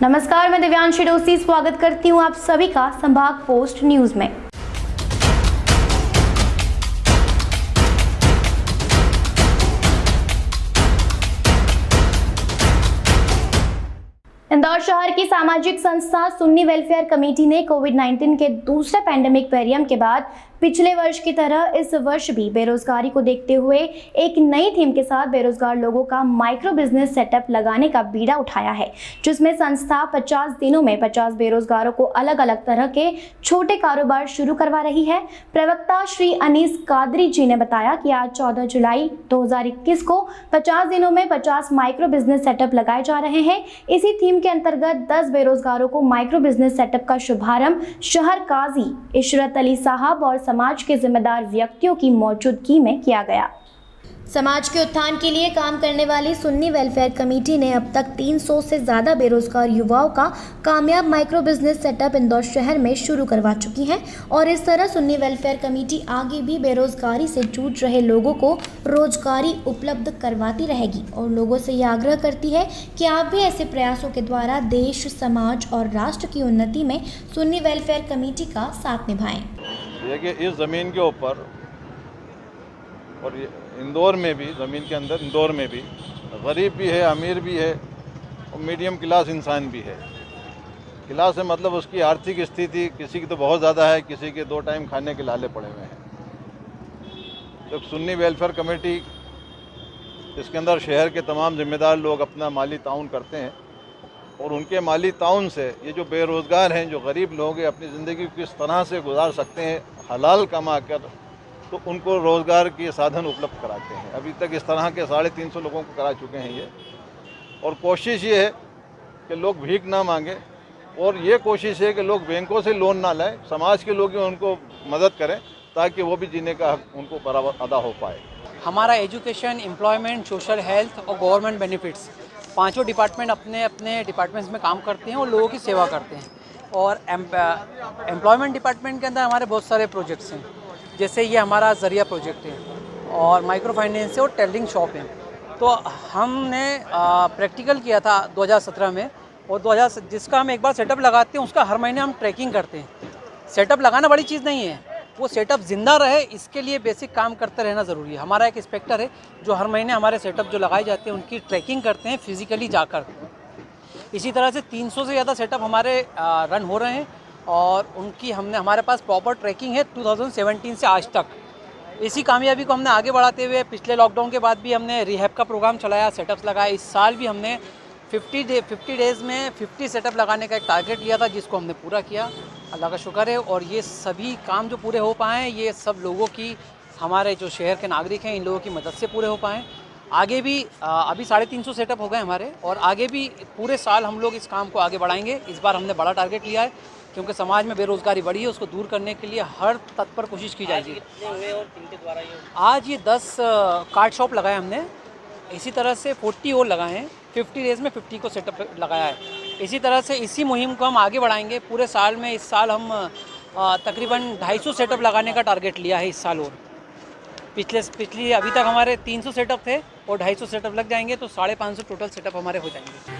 नमस्कार, मैं दिव्यांशी डोसी स्वागत करती हूं आप सभी का संभाग पोस्ट न्यूज में। इंदौर शहर की सामाजिक संस्था सुन्नी वेलफेयर कमेटी ने कोविड-19 के दूसरे पैंडेमिक वेरिएंट के बाद पिछले वर्ष की तरह इस वर्ष भी बेरोजगारी को देखते हुए एक नई थीम के साथ बेरोजगार लोगों का माइक्रो बिजनेस सेटअप लगाने का बीड़ा उठाया है, जिसमें संस्था 50 दिनों में 50 बेरोजगारों को अलग अलग तरह के छोटे कारोबार शुरू करवा रही है। प्रवक्ता श्री अनीस कादरी जी ने बताया कि आज 14 जुलाई 2021 को 50 दिनों में 50 माइक्रो बिजनेस सेटअप लगाए जा रहे हैं। इसी थीम के अंतर्गत 10 बेरोजगारों को माइक्रो बिजनेस सेटअप का शुभारंभ शहर काजी इशरत अली साहब और समाज के जिम्मेदार व्यक्तियों की मौजूदगी में किया गया। समाज के उत्थान के लिए काम करने वाली सुन्नी वेलफेयर कमेटी ने अब तक 300 से ज़्यादा बेरोजगार युवाओं का कामयाब माइक्रो बिजनेस सेटअप इंदौर शहर में शुरू करवा चुकी है और इस तरह सुन्नी वेलफेयर कमेटी आगे भी बेरोजगारी से जूझ रहे लोगों को रोजगारी उपलब्ध करवाती रहेगी और लोगों से यह आग्रह करती है कि आप भी ऐसे प्रयासों के द्वारा देश, समाज और राष्ट्र की उन्नति में सुन्नी वेलफेयर कमेटी का साथ निभाएं। देखिए, इस ज़मीन के ऊपर और इंदौर में भी, ज़मीन के अंदर इंदौर में भी गरीब भी है, अमीर भी है और मीडियम क्लास इंसान भी है। क्लास है मतलब उसकी आर्थिक स्थिति किसी की तो बहुत ज़्यादा है, किसी के 2 टाइम खाने के लाले पड़े हुए हैं। जब सुन्नी वेलफेयर कमेटी, इसके अंदर शहर के तमाम जिम्मेदार लोग अपना माली ताउन करते हैं और उनके माली ताउन से ये जो बेरोज़गार हैं, जो गरीब लोग हैं, अपनी ज़िंदगी किस तरह से गुजार सकते हैं हलाल कमा कर, तो उनको रोज़गार के साधन उपलब्ध कराते हैं। अभी तक इस तरह के 350 लोगों को करा चुके हैं ये, और कोशिश ये है कि लोग भीख ना मांगे और ये कोशिश है कि लोग बैंकों से लोन ना लाएं, समाज के लोग उनको मदद करें ताकि वो भी जीने का हक उनको बराबर अदा हो पाए। हमारा एजुकेशन, एम्प्लॉयमेंट, सोशल हेल्थ और गवर्नमेंट बेनिफिट्स, पांचों डिपार्टमेंट अपने अपने डिपार्टमेंट्स में काम करते हैं और लोगों की सेवा करते हैं। और एम्प्लॉयमेंट डिपार्टमेंट के अंदर हमारे बहुत सारे प्रोजेक्ट्स हैं, जैसे ये हमारा ज़रिया प्रोजेक्ट है और माइक्रो फाइनेंस है और टेलरिंग शॉप है। तो हमने प्रैक्टिकल किया था 2017 में, और जिसका हम एक बार सेटअप लगाते हैं उसका हर महीने हम ट्रैकिंग करते हैं। सेटअप लगाना बड़ी चीज़ नहीं है, वो सेटअप ज़िंदा रहे इसके लिए बेसिक काम करते रहना ज़रूरी है। हमारा एक इंस्पेक्टर है जो हर महीने हमारे सेटअप जो लगाए जाते हैं उनकी ट्रैकिंग करते हैं फिज़िकली जाकर। इसी तरह से 300 से ज़्यादा सेटअप हमारे रन हो रहे हैं और उनकी हमारे पास प्रॉपर ट्रैकिंग है 2017 से आज तक। इसी कामयाबी को हमने आगे बढ़ाते हुए पिछले लॉकडाउन के बाद भी हमने रिहैब का प्रोग्राम चलाया, सेटअप्स लगाए। इस साल भी हमने 50 डेज़ में 50 सेटअप लगाने का एक टारगेट लिया था, जिसको हमने पूरा किया, अल्लाह का शुक्र है। और ये सभी काम जो पूरे हो पाए हैं, ये सब लोगों की, हमारे जो शहर के नागरिक हैं, इन लोगों की मदद से पूरे हो पाएँ। आगे भी अभी 350 सेटअप हो गए हमारे, और आगे भी पूरे साल हम लोग इस काम को आगे बढ़ाएंगे। इस बार हमने बड़ा टारगेट लिया है क्योंकि समाज में बेरोज़गारी बढ़ी है, उसको दूर करने के लिए हर तत्पर कोशिश की जाएगी। आज ये 10 कार्ड शॉप लगाए हमने, इसी तरह से 40 और लगाए हैं। 50 डेज़ में 50 को सेटअप लगाया है। इसी तरह से इसी मुहिम को हम आगे बढ़ाएंगे पूरे साल में। इस साल हम तकरीबन 250 सेटअप लगाने का टारगेट लिया है इस साल। और पिछली अभी तक हमारे 300 सेटअप थे और 250 सेटअप लग जाएंगे तो 550 टोटल सेटअप हमारे हो जाएंगे।